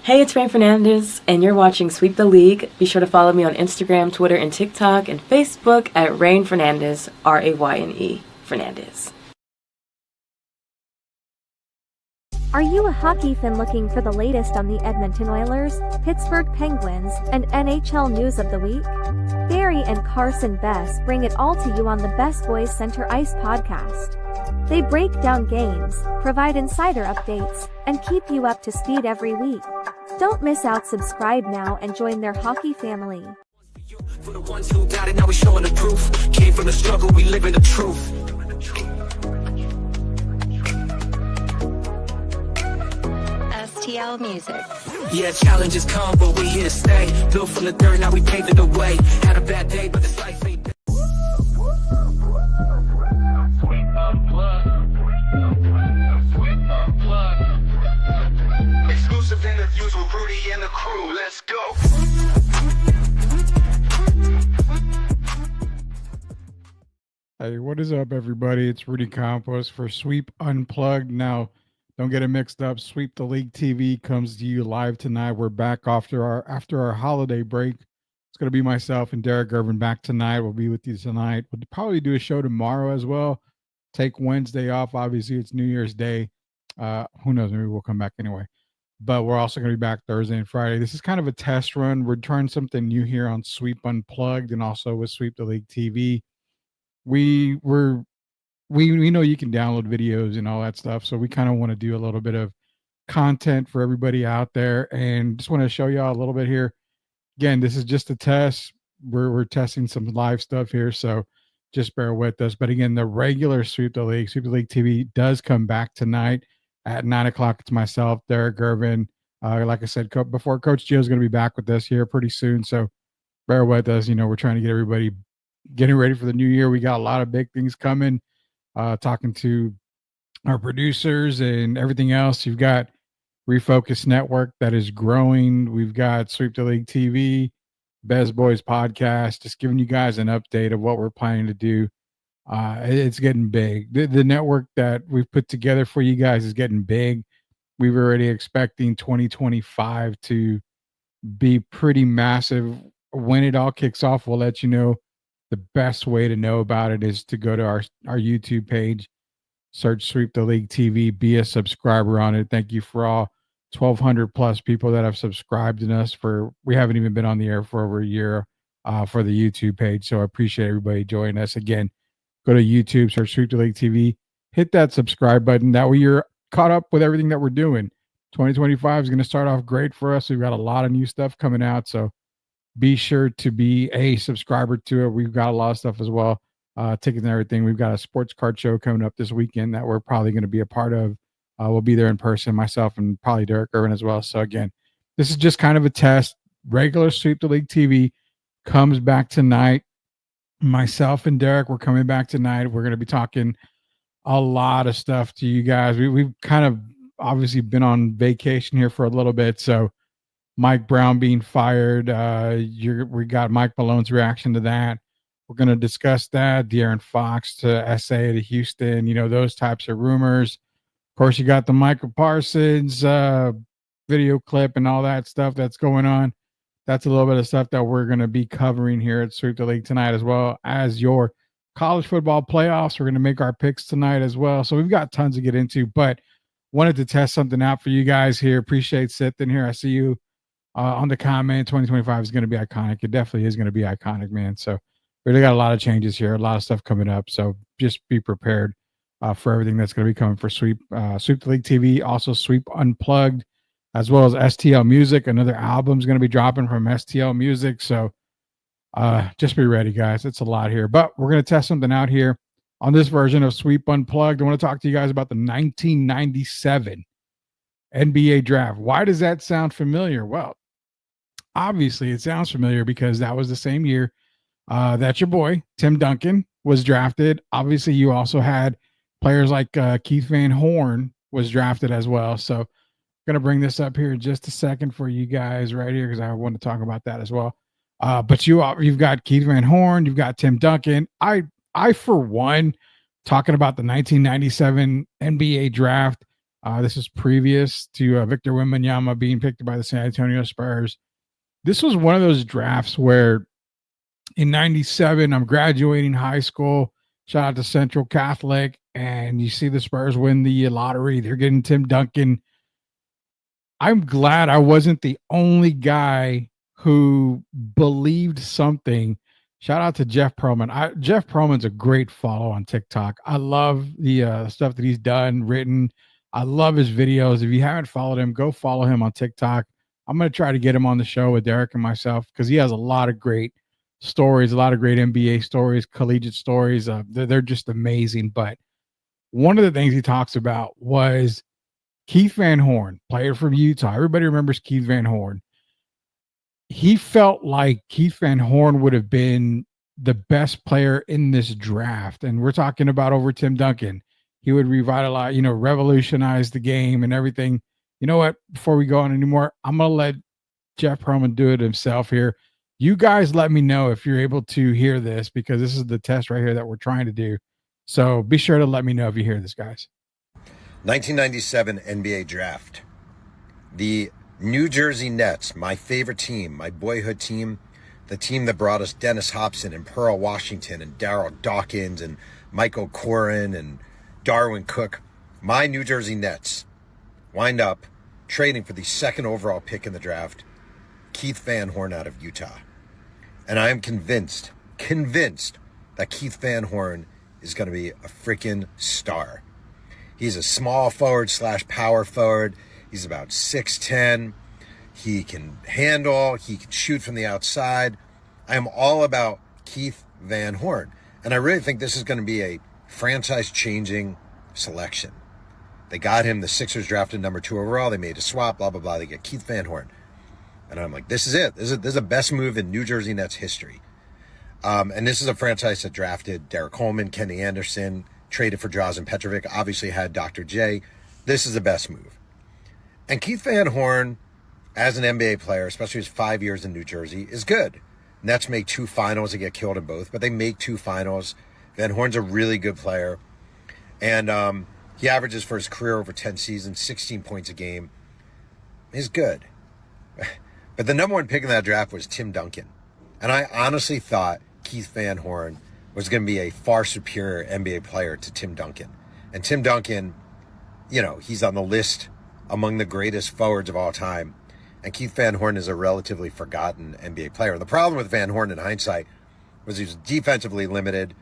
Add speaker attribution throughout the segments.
Speaker 1: Hey, it's Rain Fernandez, and you're watching Sweep the League. Be sure to follow me on Instagram, Twitter, and TikTok, and Facebook at Rain Fernandez, Rayne Fernandez.
Speaker 2: Are you a hockey fan looking for the latest on the Edmonton Oilers, Pittsburgh Penguins, and NHL news of the week? Barry and Carson Best bring it all to you on the Best Boys Center Ice podcast. They break down games, provide insider updates, and keep you up to speed every week. Don't miss out. Subscribe now and join their hockey family.
Speaker 3: For the ones who got it, now we showing the proof. Came from the struggle, we live in the truth.
Speaker 4: STL Music.
Speaker 3: Yeah, challenges come, but we here to stay. Built from the dirt, now we paving the way. Had a bad day, but this life ain't. Exclusive interviews with Rudy and the crew. Let's go.
Speaker 5: Hey, what is up, everybody? It's Rudy Campos for Sweep Unplugged. Now, don't get it mixed up. Sweep the League TV comes to you live tonight. We're back after our holiday break. It's going to be myself and Derek Irvin back tonight. We'll be with you tonight. We'll probably do a show tomorrow as well. Take Wednesday off. Obviously, it's New Year's Day. Who knows? Maybe we'll come back anyway. But we're also going to be back Thursday and Friday. This is kind of a test run. We're trying something new here on Sweep Unplugged and also with Sweep the League TV. We know you can download videos and all that stuff, so we kind of want to do a little bit of content for everybody out there, and just want to show y'all a little bit here. Again, this is just a test. We're testing some live stuff here, so just bear with us. But again, the regular Sweep the League TV does come back tonight at 9:00. It's myself, Derek Irvin. Like I said, before Coach Gio's going to be back with us here pretty soon, so bear with us. We're trying to get everybody getting ready for the new year. We got a lot of big things coming. Talking to our producers and everything else. You've got Refocus Network that is growing. We've got Sweep the League TV, Best Boys Podcast, just giving you guys an update of what we're planning to do. It's getting big. The network that we've put together for you guys is getting big. We're already expecting 2025 to be pretty massive. When it all kicks off, we'll let you know. The best way to know about it is to go to our YouTube page, search Sweep the League TV, be a subscriber on it. Thank you for all 1,200 plus people that have subscribed to us. We haven't even been on the air for over a year for the YouTube page. So I appreciate everybody joining us. Again, go to YouTube, search Sweep the League TV, hit that subscribe button. That way you're caught up with everything that we're doing. 2025 is going to start off great for us. We've got a lot of new stuff coming out. So be sure to be a subscriber to it. We've got a lot of stuff as well, tickets and everything. We've got a sports card show coming up this weekend that we're probably going to be a part of. We'll be there in person, myself and probably Derek Irvin as well. So again, this is just kind of a test. Regular Sweep the League TV comes back tonight. Myself and Derek, we're coming back tonight. We're going to be talking a lot of stuff to you guys. We've kind of obviously been on vacation here for a little bit, so Mike Brown being fired. We got Mike Malone's reaction to that. We're going to discuss that. De'Aaron Fox to SA to Houston, those types of rumors. Of course, you got the Michael Parsons video clip and all that stuff that's going on. That's a little bit of stuff that we're going to be covering here at Sweep the League tonight, as well as your college football playoffs. We're going to make our picks tonight as well. So we've got tons to get into, but wanted to test something out for you guys here. Appreciate sitting here. I see you on the comment. 2025 is going to be iconic. It definitely is going to be iconic, man. So really got a lot of changes here, a lot of stuff coming up. So just be prepared for everything that's going to be coming for Sweep the League TV, also Sweep Unplugged, as well as STL Music. Another album is going to be dropping from STL Music. So just be ready, guys. It's a lot here, but we're going to test something out here on this version of Sweep Unplugged. I want to talk to you guys about the 1997 NBA draft. Why does that sound familiar? Well, obviously it sounds familiar because that was the same year that your boy Tim Duncan was drafted. Obviously you also had players like Keith Van Horn was drafted as well. So I'm going to bring this up here in just a second for you guys right here, because I want to talk about that as well. But you've got Keith Van Horn, you've got Tim Duncan. I for one, talking about the 1997 NBA draft, This is previous to Victor Wembanyama being picked by the San Antonio Spurs. This was one of those drafts where in 97, I'm graduating high school. Shout out to Central Catholic. And you see the Spurs win the lottery. They're getting Tim Duncan. I'm glad I wasn't the only guy who believed something. Shout out to Jeff Perlman. Jeff Perlman's a great follow on TikTok. I love the stuff that he's done, written. I love his videos. If you haven't followed him, go follow him on TikTok. I'm going to try to get him on the show with Derek and myself because he has a lot of great stories, a lot of great NBA stories, collegiate stories. They're just amazing. But one of the things he talks about was Keith Van Horn, player from Utah. Everybody remembers Keith Van Horn. He felt like Keith Van Horn would have been the best player in this draft. And we're talking about over Tim Duncan. He would revitalize, revolutionize the game and everything. You know what? Before we go on anymore, I'm going to let Jeff Perlman do it himself here. You guys let me know if you're able to hear this because this is the test right here that we're trying to do. So be sure to let me know if you hear this, guys.
Speaker 4: 1997 NBA draft. The New Jersey Nets, my favorite team, my boyhood team, the team that brought us Dennis Hobson and Pearl Washington and Darryl Dawkins and Michael Corrin and Darwin Cook. My New Jersey Nets wind up trading for the second overall pick in the draft, Keith Van Horn out of Utah. And I am convinced that Keith Van Horn is going to be a freaking star. He's a small forward / power forward. He's about 6'10". He can handle. He can shoot from the outside. I am all about Keith Van Horn. And I really think this is going to be a franchise-changing selection. They got him. The Sixers drafted number 2 overall. They made a swap, blah, blah, blah. They get Keith Van Horn. And I'm like, this is it. This is the best move in New Jersey Nets history. And this is a franchise that drafted Derek Coleman, Kenny Anderson, traded for Drazen Petrovic, obviously had Dr. J. This is the best move. And Keith Van Horn, as an NBA player, especially his 5 years in New Jersey, is good. Nets make 2 finals. They get killed in both, but they make 2 finals. Van Horn's a really good player. And he averages for his career over 10 seasons, 16 points a game. He's good. But the number 1 pick in that draft was Tim Duncan. And I honestly thought Keith Van Horn was going to be a far superior NBA player to Tim Duncan. And Tim Duncan, he's on the list among the greatest forwards of all time. And Keith Van Horn is a relatively forgotten NBA player. And the problem with Van Horn in hindsight was he was defensively limited,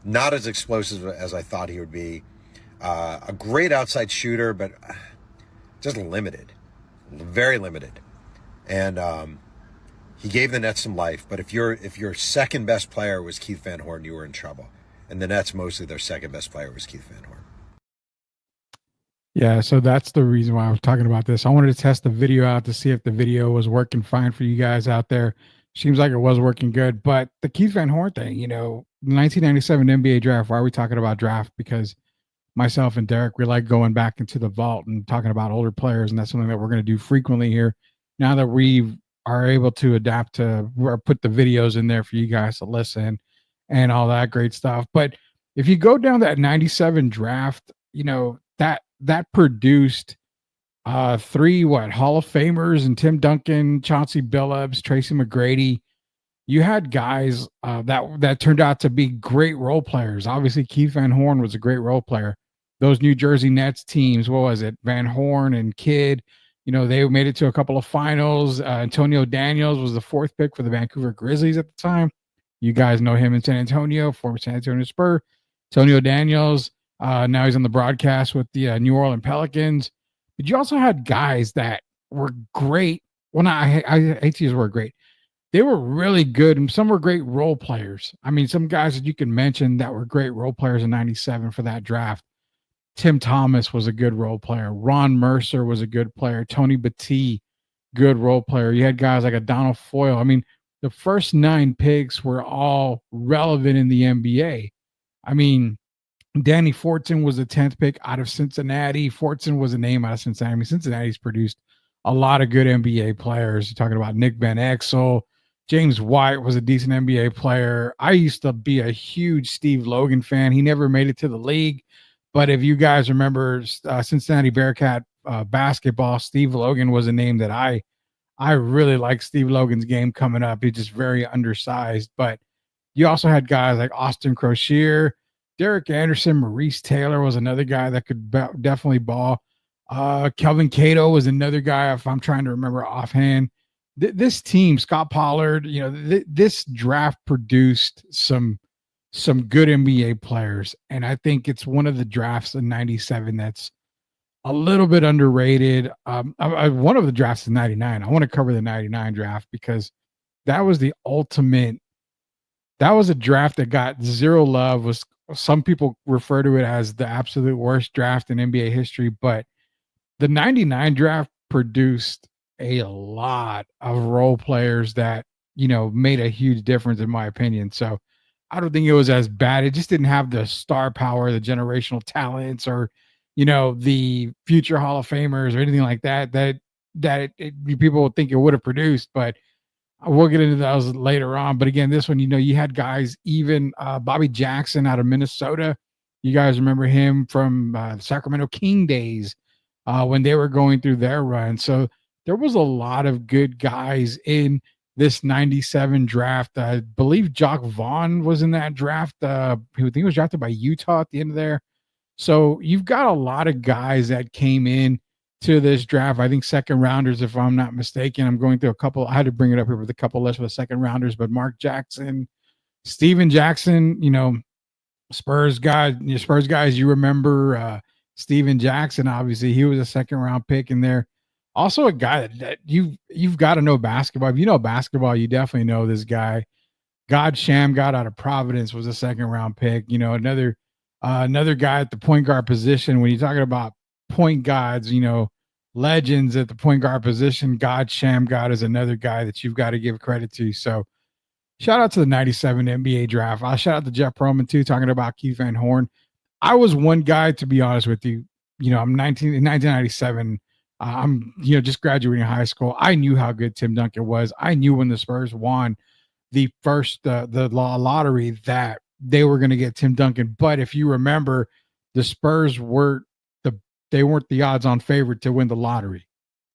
Speaker 4: not as explosive as I thought he would be. A great outside shooter, but just limited, very limited. And he gave the Nets some life. But if your second best player was Keith Van Horn, you were in trouble. And the Nets, mostly their second best player was Keith Van Horn.
Speaker 5: Yeah, so that's the reason why I was talking about this. I wanted to test the video out to see if the video was working fine for you guys out there. Seems like it was working good. But the Keith Van Horn thing, the 1997 NBA draft, why are we talking about draft? Because myself and Derek, we like going back into the vault and talking about older players, and that's something that we're going to do frequently here. Now that we are able to adapt to or put the videos in there for you guys to listen and all that great stuff. But if you go down that 97 draft, that produced 3 Hall of Famers and Tim Duncan, Chauncey Billups, Tracy McGrady. You had guys that turned out to be great role players. Obviously, Keith Van Horn was a great role player. Those New Jersey Nets teams, what was it? Van Horn and Kidd. They made it to a couple of finals. Antonio Daniels was the 4th pick for the Vancouver Grizzlies at the time. You guys know him in San Antonio, former San Antonio Spur. Antonio Daniels, now he's on the broadcast with the New Orleans Pelicans. But you also had guys that were great. Well, I hate to use the word great. They were really good, and some were great role players. I mean, some guys that you can mention that were great role players in 97 for that draft. Tim Thomas was a good role player. Ron Mercer was a good player. Tony Battie, good role player. You had guys like a Donald Foyle. I mean, the first 9 picks were all relevant in the NBA. I mean, Danny Fortson was the 10th pick out of Cincinnati. Fortson was a name out of Cincinnati. I mean, Cincinnati's produced a lot of good NBA players. You're talking about Nick Van Exel. James White was a decent NBA player. I used to be a huge Steve Logan fan. He never made it to the league, But if you guys remember Cincinnati Bearcat basketball, Steve Logan was a name that I really like. Steve Logan's game coming up. He's just very undersized. But you also had guys like Austin Crocier, Derek Anderson, Maurice Taylor was another guy that could definitely ball. Kelvin Cato was another guy, if I'm trying to remember offhand. This team, Scott Pollard, this draft produced some good NBA players. And I think it's one of the drafts in 97 that's a little bit underrated. One of the drafts in 99. I want to cover the 99 draft because that was the ultimate. That was a draft that got zero love. Was some people refer to it as the absolute worst draft in NBA history, but the 99 draft produced a lot of role players that, made a huge difference in my opinion. So I don't think it was as bad. It just didn't have the star power, the generational talents, or, the future Hall of Famers or anything like that, people would think it would have produced, but we'll get into those later on. But again, this one, you had guys, even Bobby Jackson out of Minnesota. You guys remember him from Sacramento King days when they were going through their run. So there was a lot of good guys in this 97 draft. I believe Jock Vaughn was in that draft. I think he was drafted by Utah at the end of there. So you've got a lot of guys that came in to this draft. I think second rounders, if I'm not mistaken. I'm going through a couple. I had to bring it up here with a couple lists for the second rounders, but Mark Jackson, Steven Jackson, Spurs guys, you remember Steven Jackson, obviously he was a second round pick in there. Also a guy that you've got to know basketball. If you know basketball, you definitely know this guy. God Shamgod out of Providence was a second round pick. Another guy at the point guard position. When you're talking about point guards, legends at the point guard position, God Shamgod is another guy that you've got to give credit to. So shout out to the 97 NBA draft. I'll shout out to Jeff Pearlman too, talking about Keith Van Horn. I was one guy, to be honest with you. I'm in 1997. I'm, just graduating high school. I knew how good Tim Duncan was. I knew when the Spurs won the first, the lottery, that they were going to get Tim Duncan. But if you remember, the Spurs weren't the odds-on favorite to win the lottery.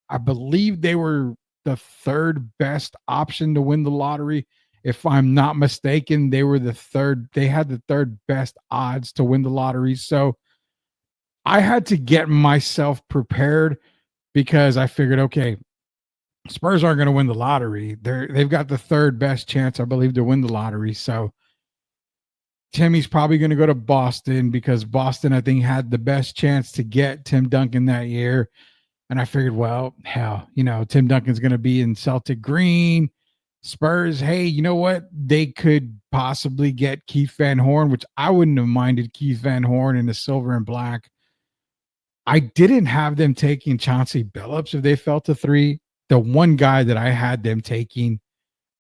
Speaker 5: I believe they were the third best option to win the lottery. If I'm not mistaken, they had the third best odds to win the lottery. So I had to get myself prepared because I figured, okay, Spurs aren't going to win the lottery. They've got the third best chance, I believe, to win the lottery. So Timmy's probably going to go to Boston because Boston, I think, had the best chance to get Tim Duncan that year. And I figured, well, hell, Tim Duncan's going to be in Celtic green. Spurs, hey, you know what? They could possibly get Keith Van Horn, which I wouldn't have minded Keith Van Horn in the silver and black. I didn't have them taking Chauncey Billups if they fell to 3. The one guy that I had them taking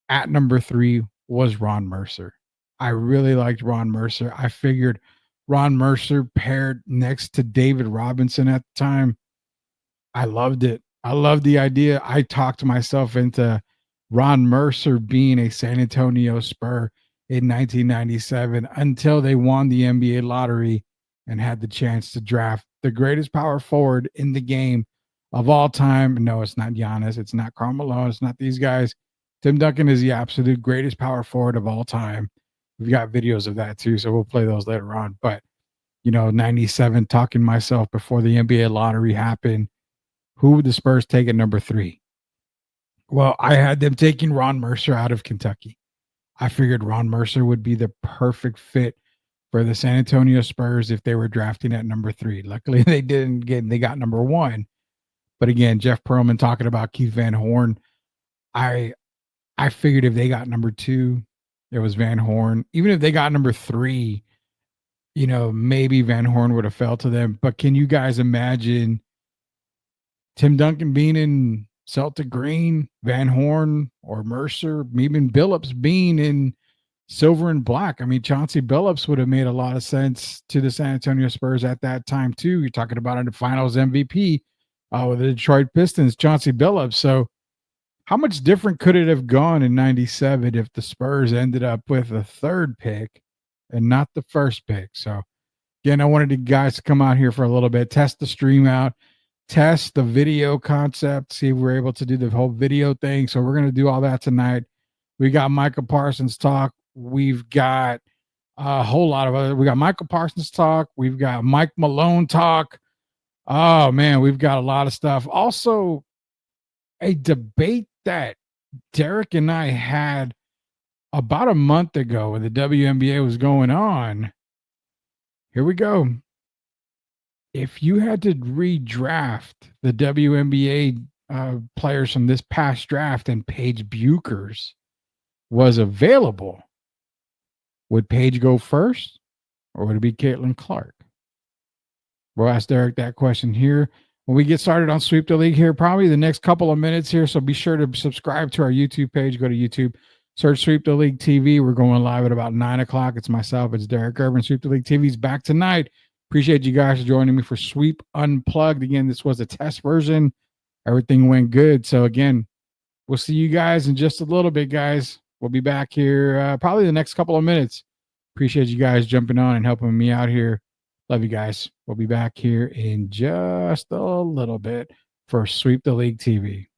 Speaker 5: at number 3 was Ron Mercer. I really liked Ron Mercer. I figured Ron Mercer paired next to David Robinson at the time. I loved it. I loved the idea. I talked myself into Ron Mercer being a San Antonio Spur in 1997 until they won the NBA lottery and had the chance to draft the greatest power forward in the game of all time. No, it's not Giannis. It's not Karl Malone. It's not these guys. Tim Duncan is the absolute greatest power forward of all time. We've got videos of that too, so we'll play those later on. But, 97, talking to myself before the NBA lottery happened, who would the Spurs take at number 3? Well, I had them taking Ron Mercer out of Kentucky. I figured Ron Mercer would be the perfect fit for the San Antonio Spurs if they were drafting at number 3. Luckily, they got number 1. But again, Jeff Pearlman talking about Keith Van Horn. I figured if they got number 2, it was Van Horn. Even if they got number 3, maybe Van Horn would have fell to them. But can you guys imagine Tim Duncan being in Celtic green, Van Horn or Mercer, even Billups being in silver and black? I mean, Chauncey Billups would have made a lot of sense to the San Antonio Spurs at that time too. You're talking about in the finals MVP with the Detroit Pistons, Chauncey Billups. So how much different could it have gone in 97 if the Spurs ended up with a third pick and not the first pick? So Again, I wanted you guys to come out here for a little bit, test the stream out, test the video concept, see if we're able to do the whole video thing. So we're going to do all that tonight. We got Michael Parsons talk. We've got a whole lot of other. We got Michael Parsons talk. We've got Mike Malone talk. Oh man, we've got a lot of stuff. Also, a debate that Derek and I had about a month ago when the WNBA was going on. Here we go. If you had to redraft the WNBA players from this past draft and Paige Buchers was available, would Paige go first or would it be Caitlin Clark? We'll ask Derek that question here when we get started on Sweep the League here, probably the next couple of minutes here. So be sure to subscribe to our YouTube page. Go to YouTube, search Sweep the League TV. We're going live at about 9 o'clock. It's myself. It's Derek Urban. Sweep the League TV is back tonight. Appreciate you guys joining me for Sweep Unplugged. Again, this was a test version. Everything went good. So again, we'll see you guys in just a little bit, guys. We'll be back here probably the next couple of minutes. Appreciate you guys jumping on and helping me out here. Love you guys. We'll be back here in just a little bit for Sweep the League TV.